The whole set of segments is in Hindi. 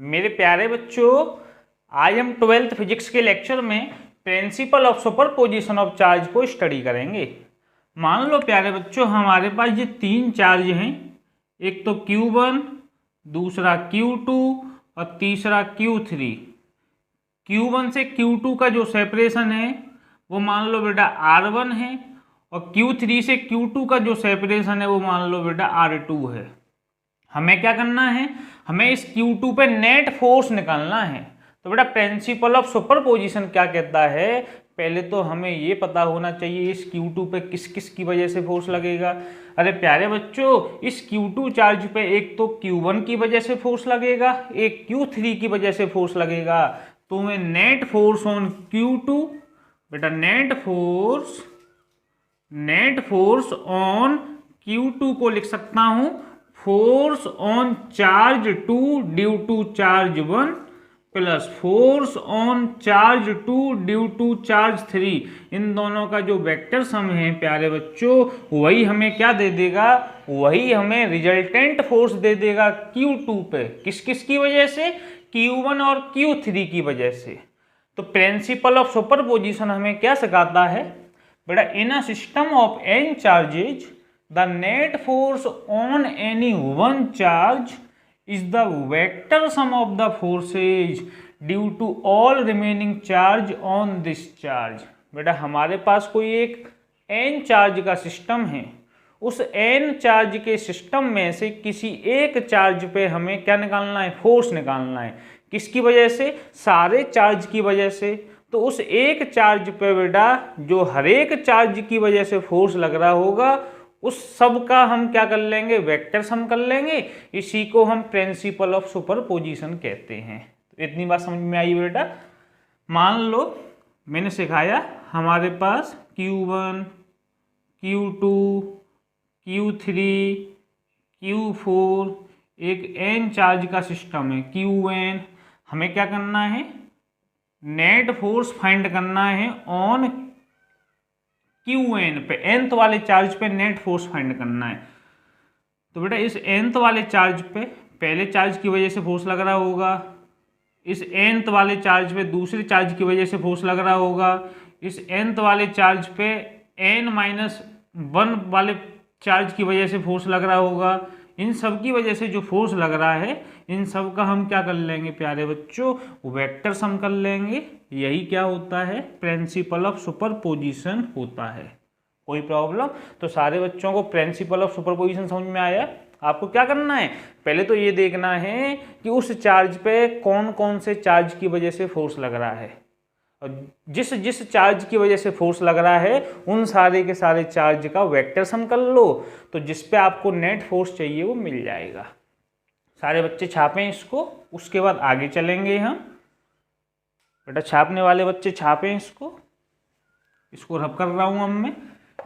मेरे प्यारे बच्चों, आज हम 12th फिजिक्स के लेक्चर में principle of superposition of charge को स्टडी करेंगे। मान लो प्यारे बच्चों, हमारे पास ये तीन चार्ज हैं, एक तो Q1, दूसरा Q2 और तीसरा Q3। Q1 से Q2 का जो सेपरेशन है वो मान लो बेटा R1 है, और Q3 से Q2 का जो सेपरेशन है वो मान लो बेटा R2 है। हमें क्या करना है, हमें इस Q2 पे नेट फोर्स निकालना है। तो बेटा प्रिंसिपल ऑफ सुपरपोजिशन क्या कहता है, पहले तो हमें ये पता होना चाहिए इस Q2 पे किस किस की वजह से फोर्स लगेगा। अरे प्यारे बच्चों, इस Q2 चार्ज पे एक तो Q1 की वजह से फोर्स लगेगा, एक Q3 की वजह से फोर्स लगेगा। तो मैं नेट फोर्स ऑन Q2, बेटा नेट फोर्स ऑन Q2 को लिख सकता हूं force on charge 2 due to charge 1 plus force on charge 2 due to charge 3। इन दोनों का जो वेक्टर सम है प्यारे बच्चों, वही हमें क्या दे देगा, वही हमें रिजल्टेंट फोर्स दे देगा Q2 पे। किस किस की वजह से, Q1 और Q3 की वजह से। तो प्रिंसिपल ऑफ सुपरपोजिशन हमें क्या सिखाता है बेटा, in a system of n charges the net force on any one charge is the vector sum of the forces due to all remaining charge on this charge। बेटा हमारे पास कोई एक n चार्ज का सिस्टम है, उस n चार्ज के सिस्टम में से किसी एक चार्ज पे हमें क्या निकालना है, फोर्स निकालना है। किसकी वजह से, सारे चार्ज की वजह से। तो उस एक चार्ज पे बेटा जो हर एक चार्ज की वजह से फोर्स लग रहा होगा, उस सब का हम क्या कर लेंगे, वेक्टर सम कर लेंगे। इसी को हम प्रिंसिपल ऑफ सुपरपोजिशन कहते हैं। तो इतनी बात समझ में आई बेटा। मान लो मैंने सिखाया हमारे पास Q1, Q2, Q3, Q4 एक n चार्ज का सिस्टम है Qn। हमें क्या करना है, नेट फोर्स फाइंड करना है ऑन Qn पे, nth वाले चार्ज पे नेट फोर्स फाइंड करना है। तो बेटा इस nth वाले चार्ज पे पहले चार्ज की वजह से फोर्स लग रहा होगा, इस nth वाले चार्ज पे दूसरे चार्ज की वजह से फोर्स लग रहा होगा, इस nth वाले चार्ज पे n-1 वाले चार्ज की वजह से फोर्स लग रहा होगा। इन सब की वजह से जो फोर्स लग रहा है, इन सब का हम क्या कर लेंगे प्यारे बच्चों, वेक्टर सम कर लेंगे। यही क्या होता है, प्रिंसिपल ऑफ सुपरपोजिशन होता है। कोई प्रॉब्लम? तो सारे बच्चों को प्रिंसिपल ऑफ सुपरपोजिशन समझ में आया। आपको क्या करना है, पहले तो ये देखना है कि उस चार्ज पे कौन कौन से चार्ज की वजह से फोर्स लग रहा है, और जिस जिस चार्ज की वजह से फोर्स लग रहा है उन सारे के सारे चार्ज का वेक्टर सम कर लो। तो जिस पे आपको नेट फोर्स चाहिए वो मिल जाएगा। सारे बच्चे छापें इसको, उसके बाद आगे चलेंगे हम। बेटा छापने वाले बच्चे छापें इसको रब कर रहा हूं अब मैं।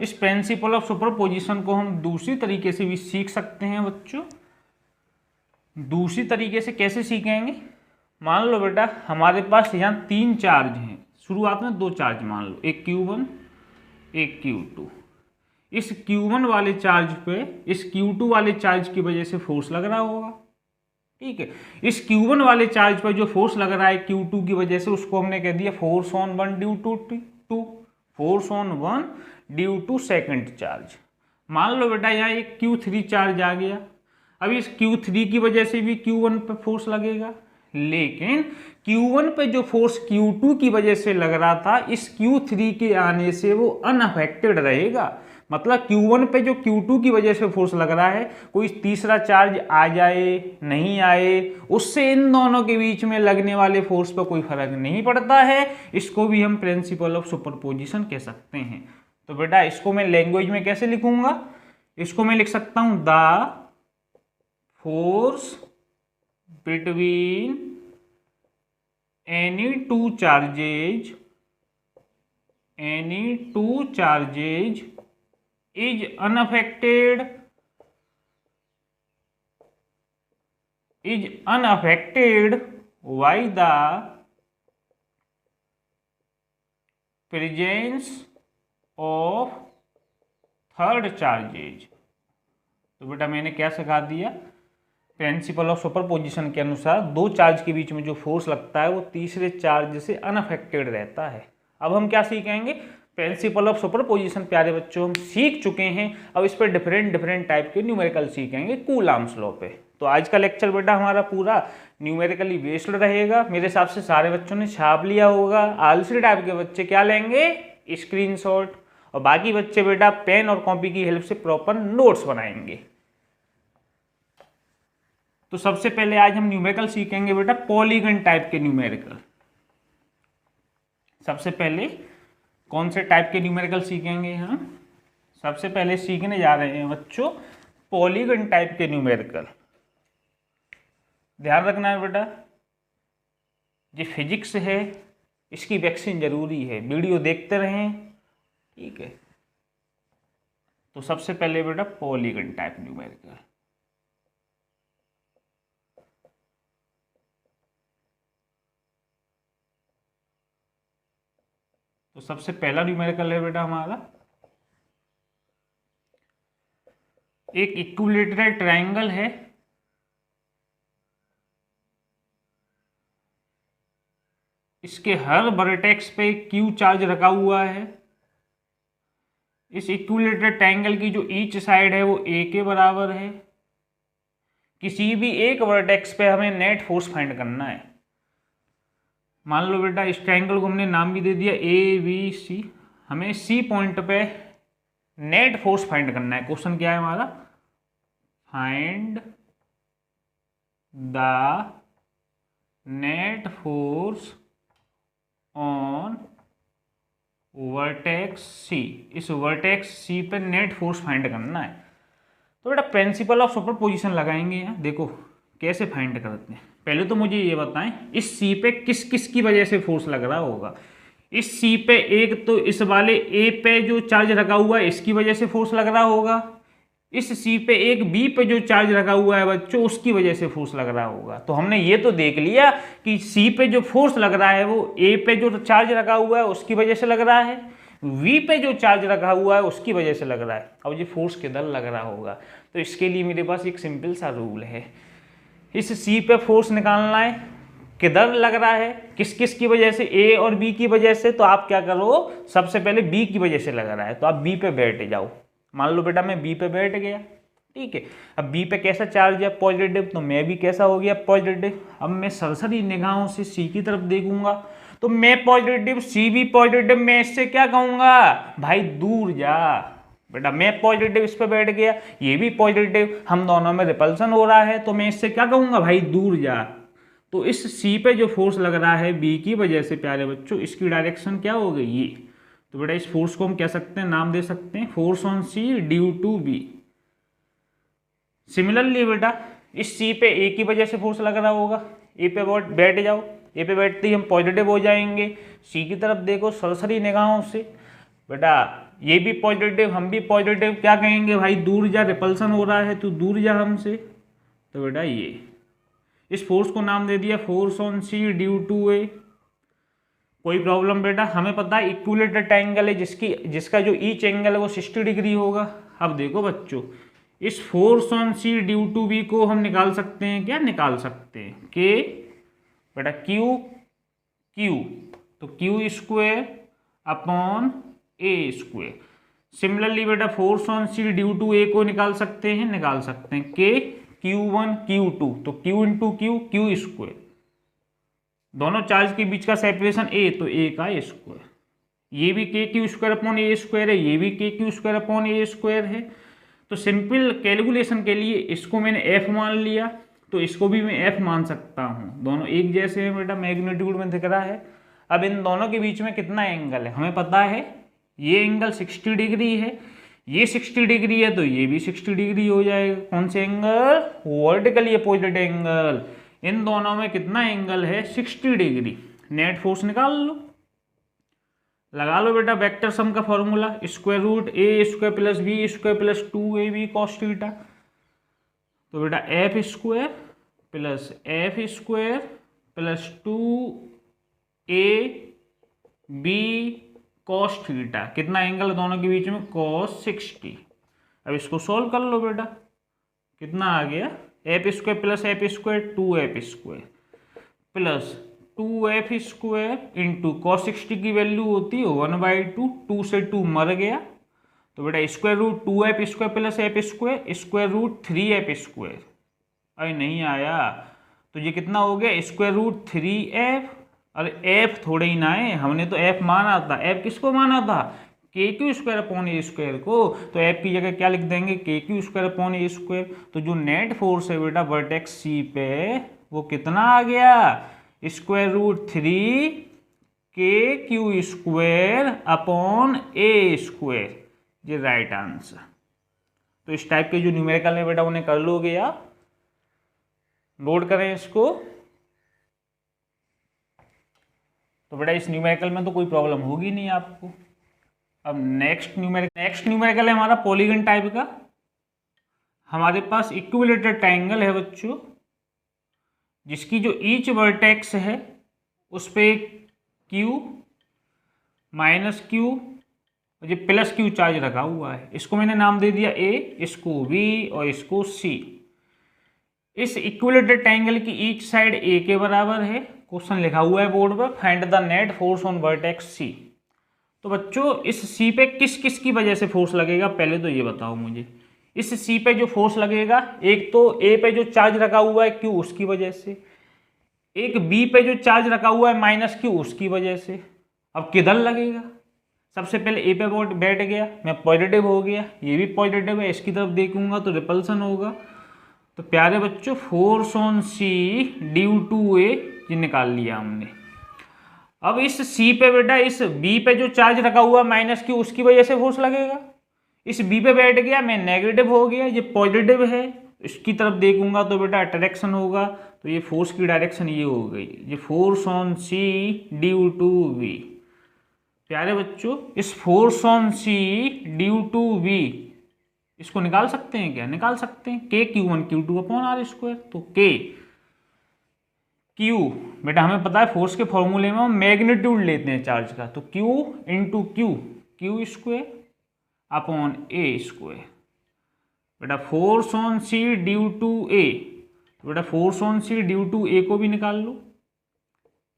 इस प्रिंसिपल ऑफ सुपरपोजिशन को हम दूसरी तरीके से भी सीख सकते हैं बच्चों। दूसरी तरीके से कैसे सीखेंगे, मान लो बेटा हमारे पास यहाँ तीन चार्ज हैं, शुरुआत में दो चार्ज मान लो, एक Q1 एक Q2। इस Q1 वाले चार्ज पे इस Q2 वाले चार्ज की वजह से फोर्स लग रहा होगा, ठीक है। इस Q1 वाले चार्ज पर जो फोर्स लग रहा है Q2 की वजह से, उसको हमने कह दिया force on 1 due to 2, force on 1 due to second charge. मान लो बेटा यहाँ एक Q3 चार्ज आ गया, अब इस Q3 की वजह से भी Q1 पे फोर्स लगेगा, लेकिन Q1 पे जो फोर्स Q2 की वजह से लग रहा था, इस Q3 के आने से वो अनअफेक्टेड रहेगा। मतलब Q1 पे जो Q2 की वजह से फोर्स लग रहा है, कोई तीसरा चार्ज आ जाए नहीं आए, उससे इन दोनों के बीच में लगने वाले फोर्स पर कोई फर्क नहीं पड़ता है। इसको भी हम प्रिंसिपल ऑफ सुपरपोजिशन कह सकते हैं। तो बेटा इसको मैं लैंग्वेज में कैसे लिखूंगा, इसको मैं लिख सकता हूं the force between any two charges is unaffected by the presence of third charges। तो बेटा मैंने क्या सिखा दिया, प्रिंसिपल ऑफ सुपरपोजिशन के अनुसार दो चार्ज के बीच में जो फोर्स लगता है वो तीसरे चार्ज से अनअफेक्टेड रहता है। अब हम क्या सीखेंगे, प्रिंसिपल ऑफ सुपरपोजिशन प्यारे बच्चों हम सीख चुके हैं, अब इस पर डिफरेंट डिफरेंट टाइप के न्यूमेरिकल सीखेंगे कूलाम्स लॉ पे। तो आज का लेक्चर बेटा हमारा पूरा न्यूमेरिकली बेस्ड रहेगा। मेरे हिसाब से सारे बच्चों ने छाप लिया होगा। आलसी टाइप के बच्चे क्या लेंगे, स्क्रीनशॉट, और बाकी बच्चे बेटा पेन और कॉपी की हेल्प से प्रॉपर नोट्स बनाएंगे। तो सबसे पहले आज हम न्यूमेरिकल सीखेंगे बेटा पॉलीगन टाइप के न्यूमेरिकल। सबसे पहले कौन से टाइप के न्यूमेरिकल सीखेंगे हम, सबसे पहले सीखने जा रहे हैं बच्चों पॉलीगन टाइप के न्यूमेरिकल। ध्यान रखना है बेटा, ये फिजिक्स है, इसकी वैक्सीन जरूरी है, वीडियो देखते रहें, ठीक है। तो सबसे पहले बेटा पॉलीगन टाइप न्यूमेरिकल। तो सबसे पहला न्यूमेरिकल है बेटा हमारा एक इक्विलैटरल ट्रायंगल है, इसके हर वर्टेक्स पे क्यू चार्ज रखा हुआ है। इस इक्विलैटरल ट्रायंगल की जो ईच साइड है वो ए के बराबर है। किसी भी एक वर्टेक्स पे हमें नेट फोर्स फाइंड करना है। मान लो बेटा इस ट्रायंगल को हमने नाम भी दे दिया ए बी सी, हमें सी पॉइंट पे नेट फोर्स फाइंड करना है। क्वेश्चन क्या है हमारा, find the net force on vertex C. इस वर्टेक्स सी पे नेट फोर्स फाइंड करना है। तो बेटा प्रिंसिपल ऑफ सुपरपोजिशन लगाएंगे यहाँ, देखो कैसे फाइंड करते हैं। पहले तो मुझे ये बताएं इस सी पे किस किस की वजह से फोर्स लग रहा होगा। इस सी पे एक तो इस वाले ए पे जो चार्ज रखा हुआ है इसकी वजह से फोर्स लग रहा होगा। इस सी पे एक बी पे जो चार्ज रखा हुआ है बच्चों उसकी वजह से फोर्स लग रहा होगा। तो हमने ये तो देख लिया कि सी पे जो फोर्स लग रहा है वो ए पे जो चार्ज रखा हुआ है उसकी वजह से लग रहा है, वी पे जो चार्ज रखा हुआ है उसकी वजह से लग रहा है। अब ये फोर्स किधर लग रहा होगा, तो इसके लिए मेरे पास एक सिंपल सा रूल है। इस सी पे फोर्स निकालना है, किधर लग रहा है, किस किस की वजह से, ए और बी की वजह से। तो आप क्या करो, सबसे पहले बी की वजह से लग रहा है तो आप बी पे बैठ जाओ। मान लो बेटा मैं बी पे बैठ गया, ठीक है। अब बी पे कैसा चार्ज है, पॉजिटिव, तो मैं भी कैसा हो गया, पॉजिटिव। अब मैं सरसरी निगाहों से सी की तरफ देखूंगा तो मैं पॉजिटिव, सी भी पॉजिटिव। मैं इससे क्या कहूंगा, भाई दूर जा। बेटा मैं पॉजिटिव इस पे बैठ गया, ये भी पॉजिटिव, हम दोनों में रिपल्सन हो रहा है, तो मैं इससे क्या कहूंगा, भाई दूर जा। तो इस सी पे जो फोर्स लग रहा है बी की वजह से प्यारे बच्चों, इसकी डायरेक्शन क्या हो गई, ये। तो बेटा इस फोर्स को हम कह सकते हैं, नाम दे सकते हैं force on C due to B. Similarly बेटा इस सी पे ए की वजह से फोर्स लग रहा होगा, ए पे बैठ जाओ। ए पे बैठते ही हम पॉजिटिव हो जाएंगे। सी की तरफ देखो सरसरी निगाहों से, बेटा ये भी पॉजिटिव, हम भी पॉजिटिव, क्या कहेंगे, भाई दूर जा, रिपल्सन हो रहा है तो दूर जा हमसे। तो बेटा ये इस फोर्स को नाम दे दिया force on C due to A. कोई प्रॉब्लम बेटा, हमें पता है इक्विलैटरल ट्रायंगल है जिसका जो ईच एंगल है वो 60 डिग्री होगा। अब देखो बच्चों इस force on C due to B को हम निकाल सकते हैं, क्या निकाल सकते हैं, के बेटा क्यू क्यू, तो क्यू स्क्वायर अपॉन ए स्क्वायर। सिमिलरली बेटा force on C due to A को निकाल सकते हैं के Q1 Q2, तो Q into q q square. दोनों चार्ज के बीच का सेपरेशन ए, तो ए का स्क्वायर। ये भी के क्यू स्क्वायर अपॉन ए स्क्वायर है, ये भी के क्यू स्क्वायर अपॉन ए स्क्वायर है। तो सिंपल कैलकुलेशन के लिए इसको मैंने एफ मान लिया, तो इसको भी मैं एफ मान सकता हूँ। दोनों एक जैसे हैं बेटा, मैग्नीट्यूड में दिख रहा है। अब इन दोनों के बीच में कितना एंगल है हमें पता है, ये एंगल 60 डिग्री है, ये 60 डिग्री है, तो ये भी 60 डिग्री हो जाएगा। कौन से एंगल, वर्टिकली अपोजिट एंगल। इन दोनों में कितना एंगल है, 60 डिग्री। नेट फोर्स निकाल लो, लगा लो बेटा वेक्टर सम का formula, square root a square plus b square plus 2ab cos theta. तो बेटा F square plus 2ab cos theta. कितना एंगल दोनों के बीच में, कॉस 60। अब इसको सॉल्व कर लो बेटा, कितना आ गया, F square plus F square 2f² plus 2f² into cos 60 की वैल्यू होती है 1/2, 2 से 2 मर गया तो बेटा square root 2f² plus f² square root 3f²। अरे नहीं आया तो ये कितना हो गया स्क्वायर रूट 3f। अरे f थोड़े ही ना है, हमने तो f माना था। f किसको माना था? KQ² अपॉन ए स्क्वायर को। तो f की जगह क्या लिख देंगे? KQ² अपॉन ए स्क्वायर। तो जो नेट फोर्स है बेटा वर्टेक्स C पे वो कितना आ गया? स्क्वायर रूट 3KQ² अपॉन ए स्क्वायर। ये राइट आंसर। तो इस टाइप के जो न्यूमेरिकल है बेटा उन्हें कर लोगे आप, नोट करें इसको। तो बेटा इस न्यूमेरिकल में तो कोई प्रॉब्लम होगी नहीं आपको। अब नेक्स्ट न्यूमेरिकल है हमारा पॉलीगन टाइप का। हमारे पास इक्विलेटरल ट्रायंगल है बच्चों, जिसकी जो ईच वर्टेक्स है उस पे Q माइनस Q और ये प्लस Q चार्ज रखा हुआ है। इसको मैंने नाम दे दिया A, इसको V और इसको C। इस इक्विलेटरल ट्रायंगल की ईच साइड A के बराबर है। क्वेश्चन लिखा हुआ है बोर्ड पर, find the net force on vertex C। तो बच्चों इस C पे किस किस की वजह से फोर्स लगेगा पहले तो ये बताओ मुझे। इस C पे जो फोर्स लगेगा, एक तो A पे जो चार्ज रखा हुआ है Q उसकी वजह से, एक B पे जो चार्ज रखा हुआ है माइनस Q उसकी वजह से। अब किधर लगेगा? सबसे पहले ए पे बैठ गया, मैं पॉजिटिव हो गया, ये भी पॉजिटिव है, इसकी तरफ देखूंगा तो रिपल्सन होगा। तो प्यारे बच्चों force on C due to A ये निकाल लिया हमने। अब इस सी पे बेटा इस बी पे जो चार्ज रखा हुआ माइनस Q उसकी वजह से फोर्स लगेगा। इस बी पे बैठ गया, मैं नेगेटिव हो गया, ये पॉजिटिव है, इसकी तरफ देखूंगा तो बेटा अट्रैक्शन होगा। तो ये फोर्स की डायरेक्शन ये हो गई, ये force on C due to V. प्यारे बच्चों इस force on C due to V इसको निकाल सकते हैं क्या? निकाल सकते हैं। KQ1 Q2 upon R square. तो Q बेटा हमें पता है फोर्स के फॉर्मूले में हम मैग्नीट्यूड लेते हैं चार्ज का, तो Q into Q² upon A square. बेटा force on C due to A, बेटा force on C due to A को भी निकाल लो,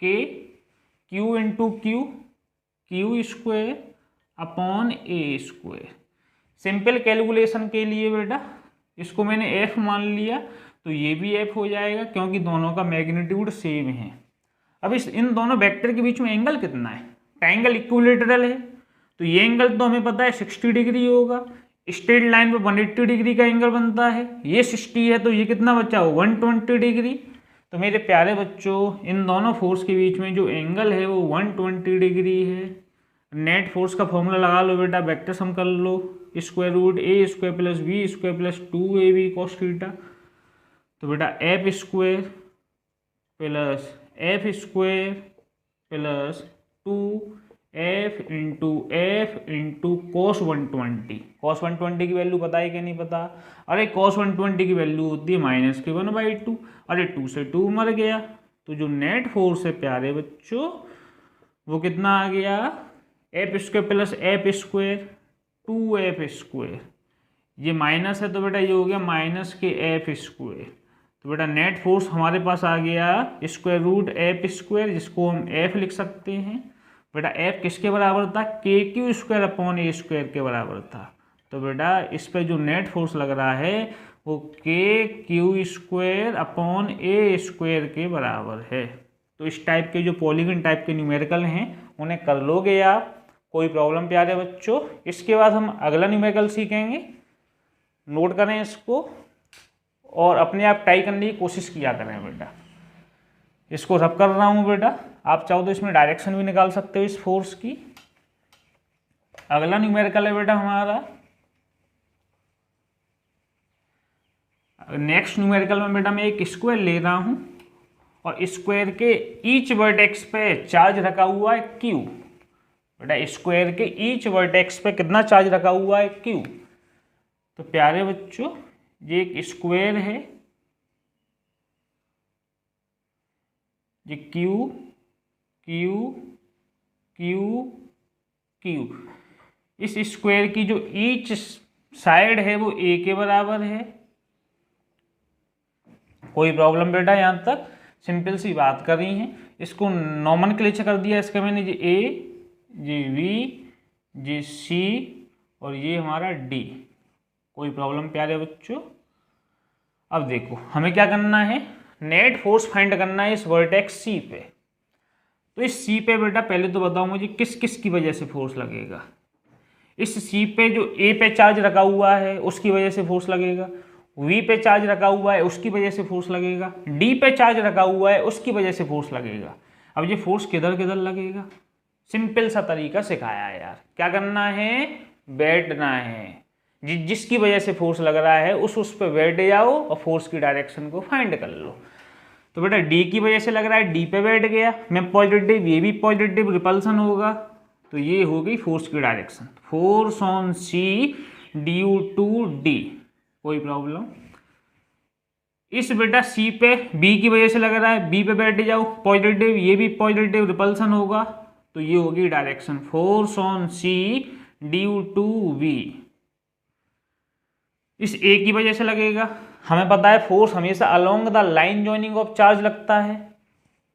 Q into Q² upon A square. Simple calculation के लिए बेटा इसको मैंने F मान लिया, तो ये भी F हो जाएगा क्योंकि दोनों का मैग्नीट्यूड सेम है। अब इन दोनों वेक्टर के बीच में एंगल कितना है? ट्रायंगल इक्विलेटरल है तो ये एंगल तो हमें पता है 60 डिग्री होगा। स्ट्रेट लाइन पे 180 डिग्री का एंगल बनता है, ये 60 है तो ये कितना बचा हो 120 डिग्री। तो मेरे प्यारे बच्चों इन दोनों फोर्स के बीच में जो एंगल है वो 120 डिग्री है। नेट फोर्स का फॉर्मूला लगा लो बेटा, वेक्टर सम कर लो, square root A square plus B square plus 2AB cos theta. तो बेटा F square plus F square plus 2F into F into cos 120। cos 120 की वैल्यू पता है कि नहीं पता? अरे cos 120 की वैल्यू होती है -1/2। अरे 2 से 2 मर गया, तो जो नेट फोर्स है प्यारे बच्चों वो कितना आ गया? F square plus F square 2F square, ये माइनस है तो बेटा ये हो गया माइनस के F स्क्वायर। तो बेटा नेट फोर्स हमारे पास आ गया स्क्वायर रूट F स्क्वायर, जिसको हम F लिख सकते हैं। बेटा F किसके बराबर था? KQ² अपॉन A स्क्वायर के बराबर था। तो बेटा इस पर जो नेट फोर्स लग रहा है वो KQ² अपॉन A स्क्वायर के बराबर है। तो इस टाइप के जो पॉलीगन टाइप के न्यूमेरिकल हैं उन्हें कर लोगे आप, कोई प्रॉब्लम प्यारे बच्चों। इसके बाद हम अगला न्यूमेरिकल सीखेंगे, नोट करें इसको और अपने आप ट्राई करने की कोशिश किया करें बेटा। इसको रब कर रहा हूँ बेटा, आप चाहो तो इसमें डायरेक्शन भी निकाल सकते हो इस फोर्स की। अगला न्यूमेरिकल है बेटा हमारा, नेक्स्ट न्यूमेरिकल में बेटा मैं एक स्क्वायर ले रहा हूँ और स्क्वायर के ईच वर्टेक्स पे चार्ज रखा हुआ है Q। बेटा स्क्वायर के ईच वर्टेक्स पे कितना चार्ज रखा हुआ है Q। तो प्यारे बच्चों ये एक स्क्वायर है, ये Q Q Q Q। इस स्क्वायर की जो ईच साइड है वो A के बराबर है कोई प्रॉब्लम बेटा यहाँ तक? सिंपल सी बात कर रही हैं। इसको नॉमेनक्लेचर कर दिया इसका मैंने, ये ए, ये वी, ये सी और ये हमारा डी। कोई प्रॉब्लम प्यारे बच्चों? अब देखो हमें क्या करना है, नेट फोर्स फाइंड करना है इस वर्टेक्स सी पे। तो इस सी पे बेटा पहले तो बताओ मुझे किस किस की वजह से फोर्स लगेगा। इस सी पे जो ए पे चार्ज रखा हुआ है उसकी वजह से फोर्स लगेगा, वी पे चार्ज रखा हुआ है उसकी वजह से फोर्स लगेगा, डी पे चार्ज रखा हुआ है उसकी वजह से फोर्स लगेगा। अब ये फोर्स किधर किधर लगेगा? सिंपल सा तरीका सिखाया है यार। क्या करना है? बैठना है। जिसकी वजह से फोर्स लग रहा है उस पे बैठ जाओ और फोर्स की डायरेक्शन को फाइंड कर लो। तो बेटा डी की वजह से लग रहा है, डी पे बैठ गया मैं पॉजिटिव, ये भी पॉजिटिव रिपल्सन होगा, तो ये हो गई फोर्स की direction. Force on C due to D. कोई प्रॉब्लम? इस बेटा सी पे बी की वजह से लग रहा है, बी पे बैठ जाओ पॉजिटिव, ये भी पॉजिटिव रिपल्सन होगा, तो ये होगी direction force on C due to V. इस ए की वजह से लगेगा, हमें पता है फोर्स हमेशा along the line joining of charge लगता है।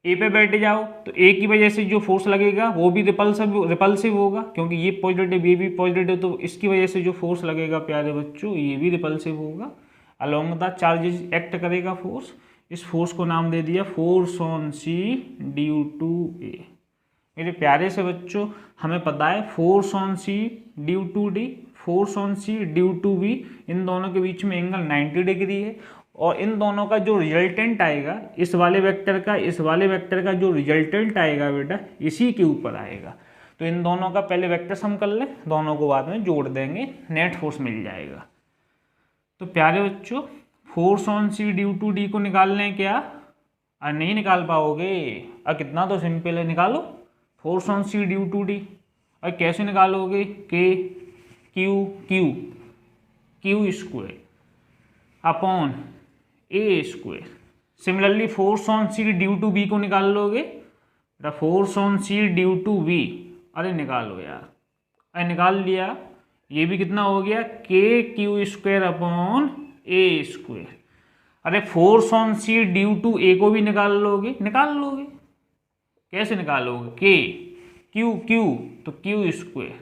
ए पे बैठ जाओ तो ए की वजह से जो फोर्स लगेगा वो भी रिपल्सिव होगा, क्योंकि ये पॉजिटिव ये भी पॉजिटिव, तो इसकी वजह से जो फोर्स लगेगा प्यारे बच्चों ये भी रिपल्सिव होगा। अलोंग द चार्जेस एक्ट करेगा फोर्स। इस फोर्स को नाम दे दिया force on C due to A. मेरे प्यारे से बच्चों हमें पता है force on C due to D, force on C due to V, इन दोनों के बीच में एंगल 90 डिग्री है, और इन दोनों का जो रिजल्टेंट आएगा इस वाले वेक्टर का, इस वाले वेक्टर का जो रिजल्टेंट आएगा बेटा इसी के ऊपर आएगा। तो इन दोनों का पहले वेक्टर सम कर ले, दोनों को बाद में जोड़ देंगे, नेट फोर्स मिल जाएगा। तो प्यारे बच्चों force on C due to D को निकाल लें क्या? नहीं निकाल पाओगे? कितना तो सिंपल है, निकालो force on C due to D. और कैसे निकालोगे? के q q q square upon A square. Similarly force on C due to B को निकाल लोगे, force on C due to V, अरे निकालो यार, अरे निकाल लिया, ये भी कितना हो गया? के क्यू स्क्वायर अपॉन ए स्क्वायर। अरे force on C due to A को भी निकाल लोगे, निकाल लोगे। कैसे निकालोगे? के क्यू क्यू तो क्यू स्क्वायर।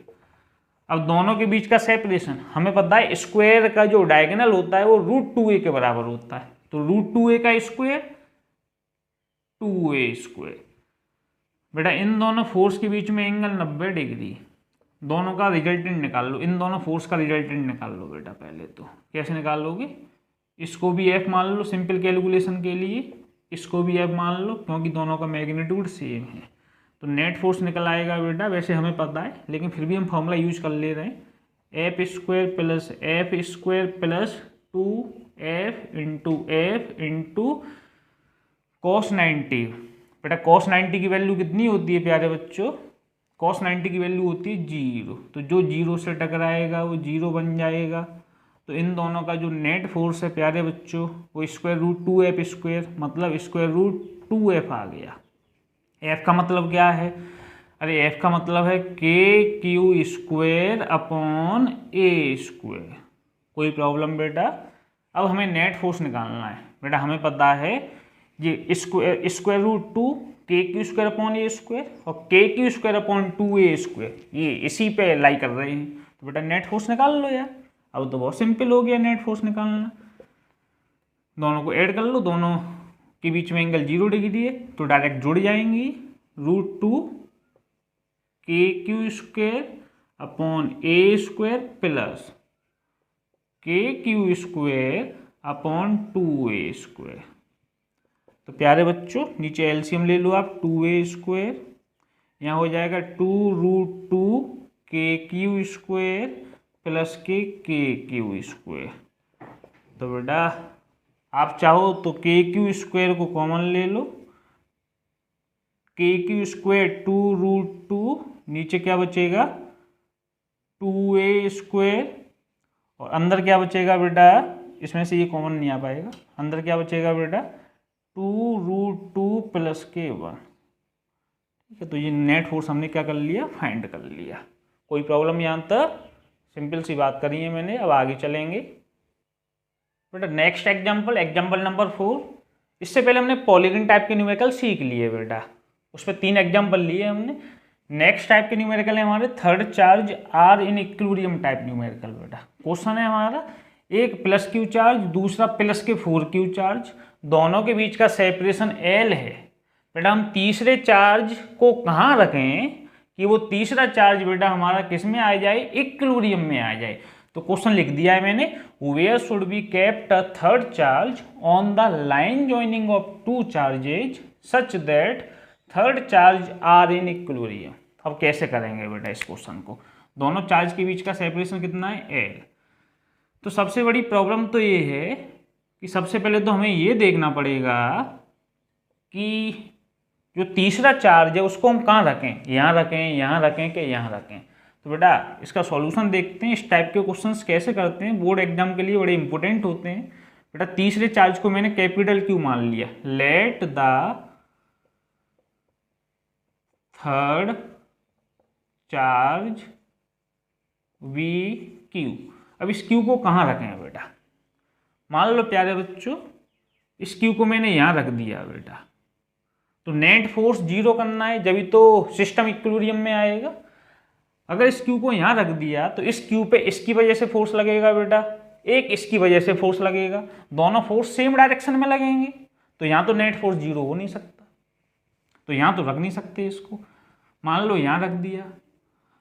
अब दोनों के बीच का सेपरेशन हमें पता है, स्क्वायर का जो डायगोनल होता है वो √2a के बराबर होता है, तो √2a का स्क्वायर 2a स्क्वायर। बेटा इन दोनों फोर्स के बीच में एंगल 90 डिग्री, दोनों का रिजल्टेंट निकाल लो, इन दोनों फोर्स का रिजल्टेंट निकाल लो बेटा। पहले तो कैसे निकालोगे? इसको भी f मान लो सिंपल कैलकुलेशन के लिए, इसको भी f मान लो क्योंकि दोनों का मैग्नीट्यूड सेम है, तो नेट फोर्स निकल आएगा बेटा। वैसे हमें पता है लेकिन फिर भी हम फॉर्मूला यूज कर ले रहे हैं, F square plus 2f into F into cos 90। बेटा कॉस 90 की वैल्यू कितनी होती है प्यारे बच्चों? कॉस 90 की वैल्यू होती है 0, तो जो 0 से टकराएगा वो 0 बन जाएगा। तो इन दोनों का जो नेट फोर्स है प्यारे बच्चों वो √2f स्क्वायर, मतलब √2f आ गया। एफ का मतलब क्या है? अरे एफ का मतलब है के क्यू स्क्वायर अपॉन ए स्क्वायर। कोई प्रॉब्लम बेटा? अब हमें नेट फोर्स निकालना है बेटा। हमें पता है ये स्क्वायर √2 के क्यू स्क्वायर अपॉन ए स्क्वायर और के q square upon 2a square, ये इसी पे लाई कर रहे हैं, तो बेटा नेट फोर्स निकाल लो यार। अब तो बहुत सिंपल हो गया नेट फोर्स निकालना। दोनों को ऐड कर लो, दोनों के बीच में एंगल 0 डिग्री है तो डायरेक्ट जुड़ जाएंगी। √2 के क्यू स्क्वायर अपॉन ए स्क्वायर प्लस के q square upon 2a square. तो प्यारे बच्चों नीचे एलसीएम ले लो आप, 2a स्क्वायर, यहाँ हो जाएगा 2√2 के क्यू स्क्वायर प्लस के क्यू स्क्वायर। तो बेटा आप चाहो तो के क्यू स्क्वायर को कॉमन ले लो, के क्यू स्क्वायर 2√2, नीचे क्या बचेगा 2a स्क्वायर, और अंदर क्या बचेगा बेटा? इसमें से ये कॉमन नहीं आ पाएगा, अंदर क्या बचेगा बेटा? 2√2 प्लस k1। ठीक है, तो ये नेट फोर्स हमने क्या कर लिया? फाइंड कर लिया। कोई प्रॉब्लम यहाँ तक? सिंपल सी बात करी है मैंने। अब आगे चलेंगे बेटा। Next example number 4। इससे पहले हमने पॉलीगन टाइप के न्यूमेरिकल सीख लिए बेटा, उस पर 3 एग्जाम्पल लिए हमने। नेक्स्ट टाइप के न्यूमेरिकल है हमारे third charge are in equilibrium type numerical बेटा। क्वेश्चन है हमारा एक प्लस क्यू चार्ज, दूसरा प्लस के 4 क्यू चार्ज, दोनों के बीच का सेपरेशन एल है बेटा। हम तीसरे चार्ज को कहाँ रखें कि वो तीसरा चार्ज बेटा हमारा किस में आ जाए, इक्विलिब्रियम में आ जाए। तो क्वेश्चन लिख दिया है मैंने, where should be kept a third charge on the line joining of 2 charges such that third charge are in equilibrium. अब कैसे करेंगे बेटा इस क्वेश्चन को, दोनों चार्ज के बीच का सेपरेशन कितना है, एल। तो सबसे बड़ी प्रॉब्लम तो ये है कि सबसे पहले तो हमें ये देखना पड़ेगा कि जो तीसरा चार्ज है उसको हम कहाँ रखें, यहाँ रखें, यहाँ रखें कि यहाँ रखें। तो बेटा इसका सॉल्यूशन देखते हैं, इस टाइप के क्वेश्चंस कैसे करते हैं, बोर्ड एग्जाम के लिए बड़े इंपॉर्टेंट होते हैं बेटा। तीसरे चार्ज को मैंने कैपिटल क्यू मान लिया, let the third charge we Q. अब इस क्यू को कहाँ रखें बेटा, मान लो प्यारे बच्चों इस क्यू को मैंने यहाँ रख दिया बेटा। तो नेट फोर्स 0 करना है, जब तो सिस्टम इक्विलिब्रियम में आएगा। अगर इस क्यू को यहाँ रख दिया तो इस क्यू पे इसकी वजह से फोर्स लगेगा बेटा, एक इसकी वजह से फोर्स लगेगा, दोनों फोर्स सेम डायरेक्शन में लगेंगे। तो यहाँ तो नेट फोर्स 0 हो नहीं सकता, तो यहाँ तो रख नहीं सकते इसको। मान लो यहाँ रख दिया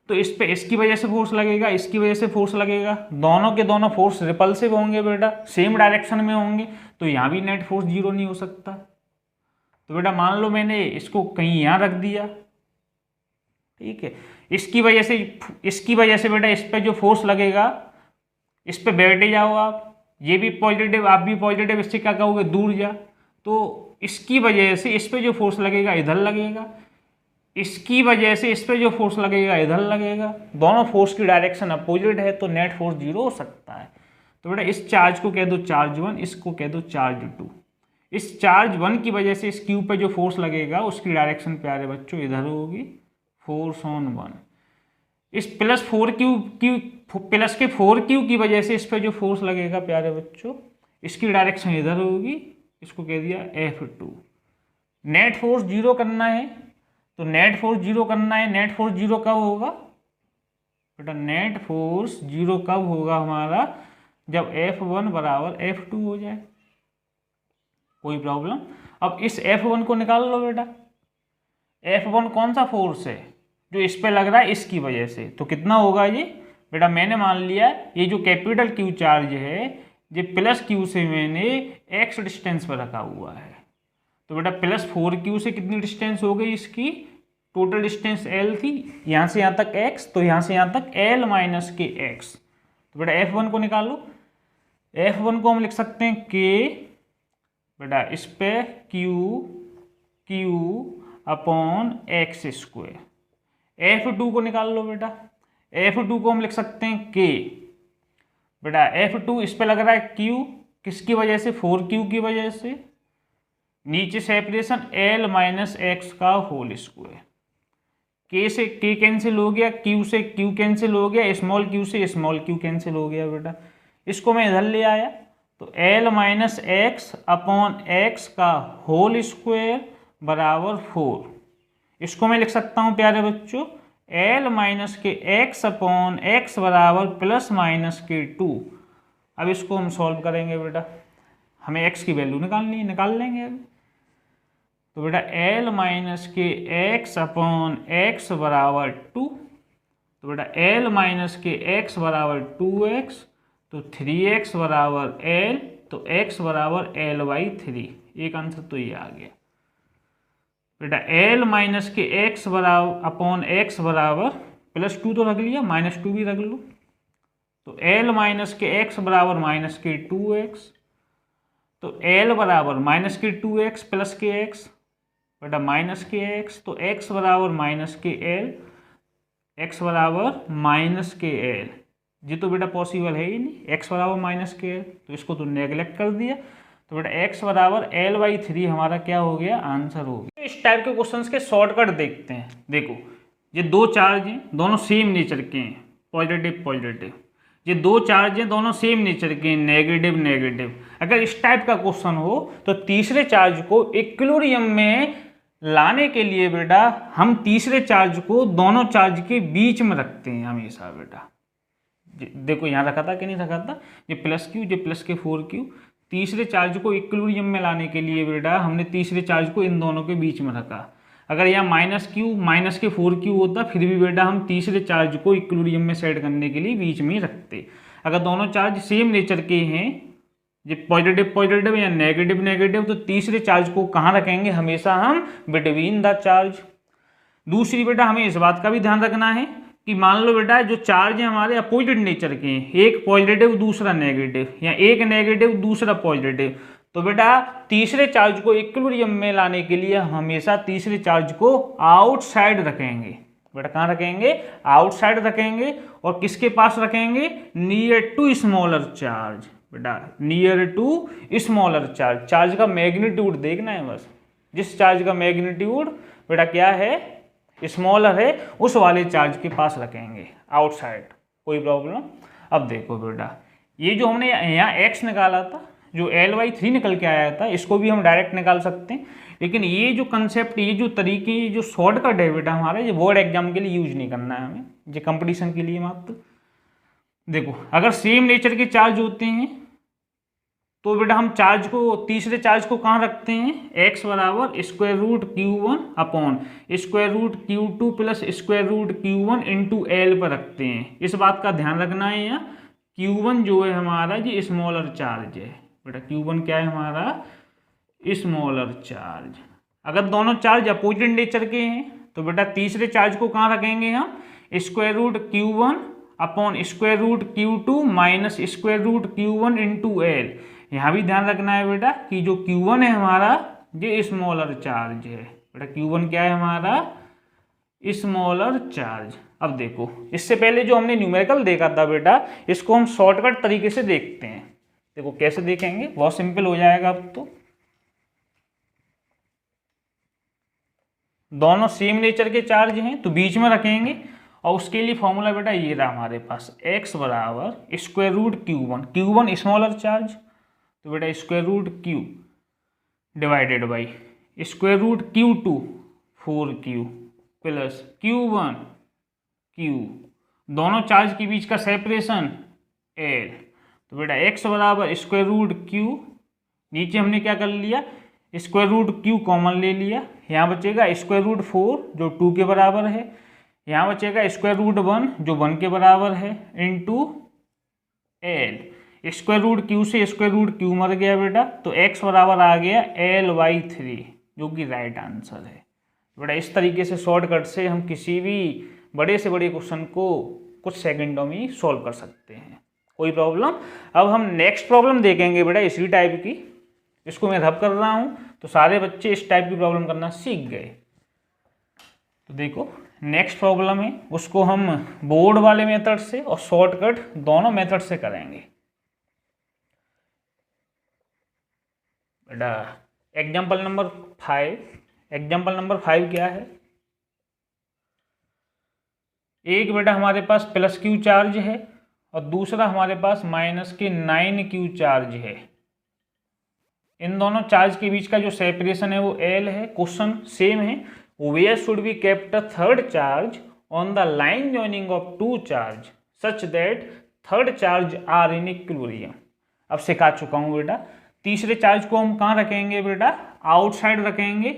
तो इस पे इसकी वजह से फोर्स लगेगा, इसकी वजह से फोर्स लगेगा, दोनों के दोनों फोर्स रिपल्सिव होंगे बेटा, सेम डायरेक्शन में होंगे। तो यहाँ भी नेट फोर्स 0 नहीं हो सकता। तो बेटा मान लो मैंने इसको कहीं यहाँ रख दिया, ठीक है, इसकी वजह से बेटा इस पे जो फोर्स लगेगा इस पे बैठे जाओ आप, ये भी पॉजिटिव आप भी पॉजिटिव, इससे क्या कहोगे दूर जा। तो इसकी वजह से इस पे जो फोर्स लगेगा इधर लगेगा, इसकी वजह से इस पे जो फोर्स लगेगा इधर लगेगा, दोनों फोर्स की डायरेक्शन अपोजिट है, तो नेट फोर्स 0 हो सकता है। तो बेटा इस चार्ज को कह दो चार्ज 1, इसको कह दो चार्ज 2। इस चार्ज 1 की वजह से इस क्यू पे जो फोर्स लगेगा उसकी डायरेक्शन प्यारे बच्चों इधर होगी, फोर्स ऑन 1। इस प्लस के 4 क्यू की वजह से इस पे जो फोर्स लगेगा प्यारे बच्चों इसकी डायरेक्शन इधर होगी, इसको कह दिया F2। नेट फोर्स 0 करना है, तो नेट फोर्स 0 करना है, नेट फोर्स 0 कब होगा बेटा, नेट फोर्स 0 कब होगा हमारा, जब F1 बराबर F2 हो जाए। कोई प्रॉब्लम। अब इस F1 को निकाल लो बेटा, F1 कौन सा फोर्स है जो इस पे लग रहा है इसकी वजह से, तो कितना होगा ये बेटा, मैंने मान लिया ये जो कैपिटल क्यू चार्ज है ये प्लस क्यू से मैंने x डिस्टेंस पर रखा हुआ है। तो बेटा प्लस 4 क्यू से कितनी डिस्टेंस हो गई, इसकी टोटल डिस्टेंस l थी, यहाँ से यहाँ तक x, तो यहाँ से यहाँ तक l माइनस के x। तो बेटा F1 को निकालो, F1 को हम लिख सकते हैं k बेटा इस पे q upon x square. F2 को निकाल लो बेटा, F2 को हम लिख सकते हैं k बेटा, F2 इस पे लग रहा है q, किसकी वजह से, 4q की वजह से, नीचे सेपरेशन l माइनस एक्स का होल स्क्वायर। k से k कैंसिल हो गया, q से q कैंसिल हो गया, स्मॉल q से स्मॉल q कैंसिल हो गया बेटा। इसको मैं इधर ले आया तो l minus x upon x का होल स्क्वायर बराबर 4। इसको मैं लिख सकता हूँ प्यारे बच्चों l माइनस के x अपॉन एक्स बराबर प्लस माइनस के 2। अब इसको हम सॉल्व करेंगे बेटा, हमें x की वैल्यू निकालनी है, निकाल लेंगे अभी। तो बेटा l माइनस के x अपॉन एक्स बराबर 2, तो बेटा l माइनस के x बराबर 2x, तो 3x बराबर l, तो x बराबर l/3। एक आंसर तो ये आ गया बेटा। l माइनस के x बराबर अपॉन एक्स बराबर प्लस 2 तो रख लिया, माइनस 2 भी रख लो, तो l माइनस के x बराबर माइनस के 2x, तो l बराबर माइनस के 2x प्लस के x बेटा माइनस के x, तो x बराबर माइनस के l, x बराबर माइनस के l। ये तो बेटा पॉसिबल है ही नहीं, x बराबर माइनस के l, तो इसको तो नेगलेक्ट कर दिया। तो बेटा x बराबर l/3 हमारा क्या हो गया, आंसर हो गया। इस टाइप के क्वेश्चंस के शॉर्टकट देखते हैं। देखो ये 2 चार्ज हैं, दोनों सेम नेचर के हैं, पॉजिटिव पॉजिटिव। ये दो चार्ज हैं, दोनों सेम नेचर के, नेगेटिव नेगेटिव। अगर इस टाइप का क्वेश्चन हो तो तीसरे चार्ज को इक्विलिब्रियम में लाने के लिए बेटा हम तीसरे चार्ज को दोनों चार्ज के बीच में रखते हैं हमेशा बेटा। देखो यहाँ रखा था कि नहीं रखा था, ये प्लस क्यू, ये प्लस के 4Q। तीसरे चार्ज को इक्विलिब्रियम में लाने के लिए बेटा हमने तीसरे चार्ज को इन दोनों के बीच में रखा। अगर यहाँ -Q माइनस के 4Q होता फिर भी बेटा हम तीसरे चार्ज को इक्विलिब्रियम में सेट करने के लिए बीच में ही रखते। अगर दोनों चार्ज सेम नेचर के हैं, ये पॉजिटिव पॉजिटिव या नेगेटिव नेगेटिव, तो तीसरे चार्ज को कहाँ रखेंगे, हमेशा हम बिटवीन द चार्ज। दूसरी बेटा हमें इस बात का भी ध्यान रखना है कि मान लो बेटा जो चार्ज है हमारे अपोजिट नेचर के हैं, एक पॉजिटिव दूसरा नेगेटिव, या एक नेगेटिव दूसरा पॉजिटिव, तो बेटा तीसरे चार्ज को इक्विलिब्रियम में लाने के लिए हम हमेशा तीसरे चार्ज को आउटसाइड रखेंगे। बेटा कहाँ रखेंगे, आउटसाइड रखेंगे। और किसके पास रखेंगे, नियर टू स्मॉलर चार्ज। बेटा near to smaller charge, charge का मैग्नीट्यूड देखना है बस, जिस चार्ज का मैग्नीट्यूड बेटा क्या है, स्मॉलर है, उस वाले चार्ज के पास रखेंगे आउटसाइड। कोई प्रॉब्लम। अब देखो बेटा ये जो हमने यहाँ x निकाला था, जो L/3 निकल के आया था, इसको भी हम डायरेक्ट निकाल सकते हैं, लेकिन ये जो कंसेप्ट, ये जो तरीके, ये जो शॉर्टकट है बेटा हमारा, ये बोर्ड एग्जाम के लिए यूज नहीं करना है हमें, ये कंपटीशन के लिए मात्र। देखो अगर सेम नेचर के चार्ज होते हैं तो बेटा हम चार्ज को, तीसरे चार्ज को कहाँ रखते हैं, x बराबर √Q1 upon √Q2 plus √Q1 into L पर रखते हैं। इस बात का ध्यान रखना है, यहाँ Q1 जो है हमारा ये स्मॉलर चार्ज है बेटा, Q1 क्या है हमारा, स्मॉलर चार्ज। अगर दोनों चार्ज अपोजिट नेचर के हैं तो बेटा तीसरे चार्ज को कहाँ रखेंगे हम, √Q1 upon √Q2 minus √Q1 into L। यहाँ भी ध्यान रखना है बेटा कि जो Q1 है हमारा ये स्मॉलर चार्ज है बेटा, Q1 क्या है हमारा, स्मॉलर चार्ज। अब देखो इससे पहले जो हमने न्यूमेरिकल देखा था बेटा, इसको हम शॉर्टकट तरीके से देखते हैं। देखो कैसे देखेंगे, बहुत सिंपल हो जाएगा। अब तो दोनों सेम नेचर के चार्ज हैं तो बीच में रखेंगे, और उसके लिए फॉर्मूला बेटा ये रहा हमारे पास, x बराबर √Q1, Q1 स्मॉलर चार्ज, तो बेटा √Q divided by √Q2 4Q plus Q1 Q, दोनों चार्ज के बीच का सेपरेशन L। तो बेटा x बराबर √Q, नीचे हमने क्या कर लिया, √Q कॉमन ले लिया, यहाँ बचेगा √4 जो 2 के बराबर है, यहाँ बचेगा √1 जो 1 के बराबर है, इंटू L। √Q से √Q मर गया बेटा, तो x बराबर आ गया L/3 जो कि राइट आंसर है बेटा। इस तरीके से शॉर्टकट से हम किसी भी बड़े से बड़े क्वेश्चन को कुछ सेकंडों में सॉल्व कर सकते हैं। कोई प्रॉब्लम। अब हम नेक्स्ट प्रॉब्लम देखेंगे बेटा इसी टाइप की, इसको मैं रब कर रहा हूँ तो सारे बच्चे इस टाइप की प्रॉब्लम करना सीख गए। तो देखो नेक्स्ट प्रॉब्लम है, उसको हम बोर्ड वाले मेथड से और शॉर्टकट दोनों मेथड से करेंगे बेटा। एग्जाम्पल नंबर 5, एग्जाम्पल नंबर 5 क्या है, एक बेटा हमारे पास +Q चार्ज है और दूसरा हमारे पास -9Q चार्ज है। इन दोनों चार्ज के बीच का जो सेपरेशन है वो L है। क्वेश्चन सेम है, where should be kept a third charge on the line joining of 2 charge such that third charge are in equilibrium. अब सिखा चुका हूँ बेटा, तीसरे चार्ज को हम कहाँ रखेंगे बेटा, आउटसाइड रखेंगे,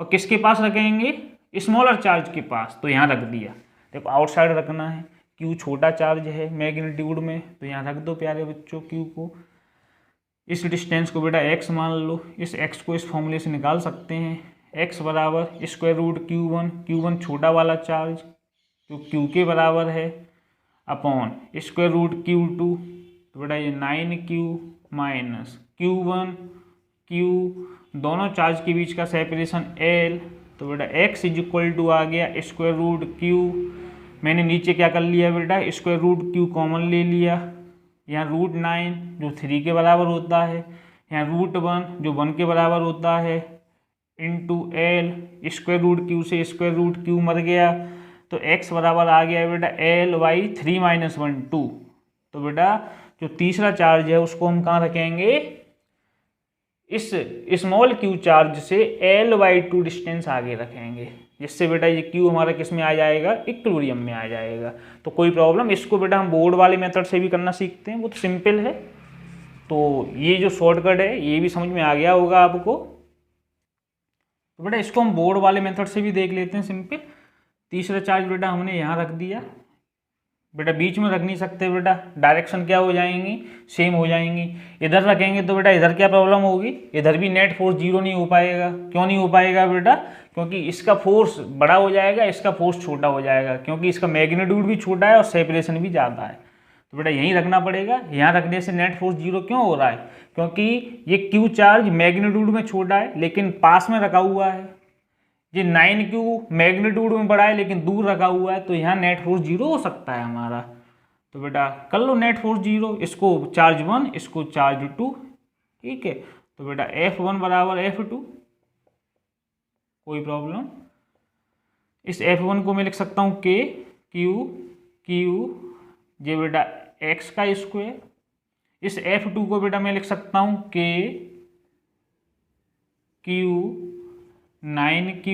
और किसके पास रखेंगे, स्मॉलर चार्ज के पास, तो यहाँ रख दिया। देखो आउटसाइड रखना है, Q छोटा चार्ज है मैग्नीट्यूड में, तो यहाँ रख दो प्यारे बच्चों Q को। इस डिस्टेंस को बेटा x मान लो, इस x को इस फॉर्मूले से निकाल सकते हैं, x बराबर √Q1, Q1 छोटा वाला चार्ज जो Q के बराबर है, अपॉन √Q2, तो बेटा ये 9Q माइनस Q1 Q, दोनों चार्ज के बीच का सेपरेशन L, तो बेटा x = आ गया √Q। मैंने नीचे क्या कर लिया बेटा, √Q कॉमन ले लिया, यहाँ √9 जो 3 के बराबर होता है, यहाँ √1 जो 1 के बराबर होता है, इंटू L। √Q से √Q मर गया, तो x बराबर आ गया बेटा L/3 - 1 2, तो बेटा जो तीसरा चार्ज है उसको हम कहाँ रखेंगे, इस स्मॉल क्यू चार्ज से L/2 डिस्टेंस आगे रखेंगे, जिससे बेटा ये क्यू हमारा किस में आ जाएगा, इक्विलिब्रियम में आ जाएगा। तो कोई प्रॉब्लम, इसको बेटा हम बोर्ड वाले मेथड से भी करना सीखते हैं, वो तो सिंपल है। तो ये जो शॉर्टकट है ये भी समझ में आ गया होगा आपको। तो बेटा इसको हम बोर्ड वाले मेथड से भी देख लेते हैं, सिंपल। तीसरा चार्ज बेटा हमने यहाँ रख दिया, बेटा बीच में रख नहीं सकते, बेटा डायरेक्शन क्या हो जाएंगी, सेम हो जाएंगी। इधर रखेंगे तो बेटा इधर क्या प्रॉब्लम होगी, इधर भी नेट फोर्स जीरो नहीं हो पाएगा। क्यों नहीं हो पाएगा बेटा, क्योंकि इसका फोर्स बड़ा हो जाएगा, इसका फोर्स छोटा हो जाएगा, क्योंकि इसका मैग्नीट्यूड भी छोटा है और सेपरेशन भी ज़्यादा है। तो बेटा यहीं रखना पड़ेगा। यहाँ रखने से नेट फोर्स जीरो क्यों हो रहा है, क्योंकि ये क्यू चार्ज मैग्नीट्यूड में छोटा है लेकिन पास में रखा हुआ है, ये 9Q मैग्नीट्यूड में बड़ा है लेकिन दूर रखा हुआ है, तो यहाँ नेट फोर्स जीरो हो सकता है हमारा। तो बेटा कर लो नेट फोर्स जीरो, इसको चार्ज 1, इसको चार्ज 2, ठीक है। तो बेटा F1 बराबर F2, कोई प्रॉब्लम। इस F1 को मैं लिख सकता हूँ K Q ये बेटा x का स्क्वायर। इस F2 को बेटा मैं लिख सकता हूँ K Q 9Q,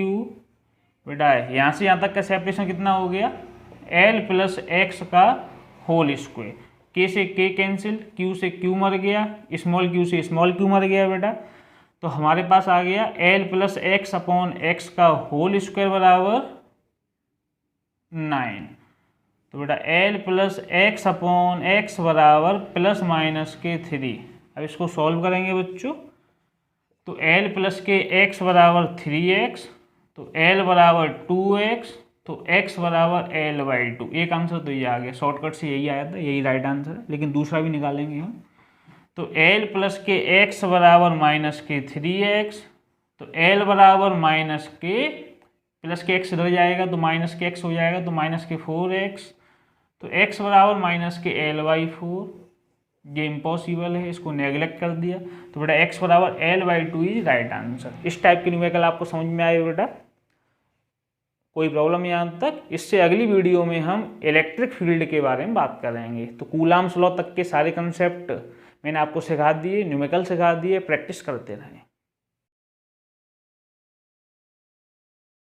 बेटा यहाँ से यहाँ तक का सेपरेशन कितना हो गया, L + x का होल स्क्वायर। K से K कैंसिल, Q से Q मर गया, स्मॉल q से स्मॉल q मर गया बेटा। तो हमारे पास आ गया L + x/x का होल स्क्वायर बराबर 9। तो बेटा L + x/x बराबर ±3। अब इसको सॉल्व करेंगे बच्चों, तो L + x बराबर 3x, तो L बराबर 2x, तो x बराबर L/2। एक आंसर तो ये आ गया, शॉर्टकट से यही आया था, यही राइट आंसर है, लेकिन दूसरा भी निकालेंगे हम। तो L + x बराबर -3x, तो L बराबर -k इधर जाएगा तो -x हो जाएगा, तो -4x, तो x बराबर -L/4। ये इम्पॉसिबल है, इसको नेगलेक्ट कर दिया। तो बेटा x बराबर L/2 इज राइट आंसर। इस टाइप के न्यूमेरिकल आपको समझ में आए बेटा, कोई प्रॉब्लम यहाँ तक। इससे अगली वीडियो में हम इलेक्ट्रिक फील्ड के बारे में बात करेंगे। तो कूलाम्स लॉ तक के सारे कंसेप्ट मैंने आपको सिखा दिए, न्यूमेरिकल सिखा दिए, प्रैक्टिस करते रहें।